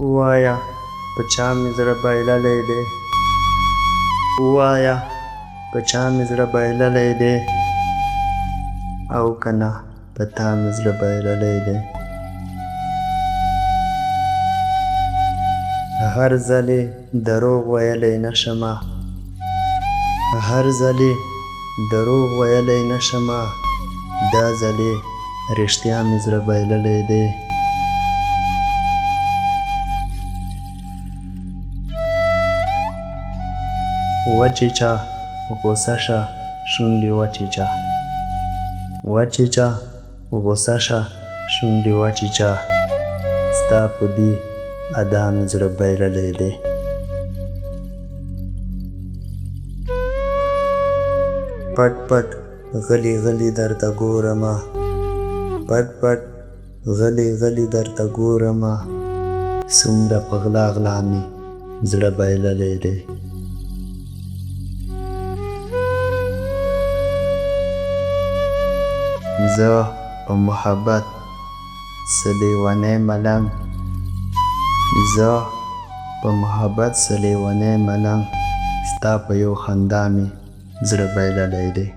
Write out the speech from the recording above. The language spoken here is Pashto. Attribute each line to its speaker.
Speaker 1: ووایه په چا مې زړه بایللی دی، ووایه په چا مې زړه بایللی دی، او که نه په تا مې زړه بایللی دی. هر ځل یې دروغ ویلی نه شمه، هر ځل یې دروغ ویلی نه شمه، دا ځل یې رښتیا مې زړه بایللی دی. وچیچه غوسه شه شونډې وچیچه، وچیچه غوسه شه شونډې وچیچه، ستا په دې ادا مې زړه بایللی دی. پټ پټ غلی غلی درته ګورمه، پټ پټ غلی غلی درته ګورمه، څومره په غلا غلا مې زړه بایللی دی. زه په محبت څه لیونی ملنګ، زه په محبت څه لیونی ملنګ، ستا په یو خندا مې زړه بایللی دی.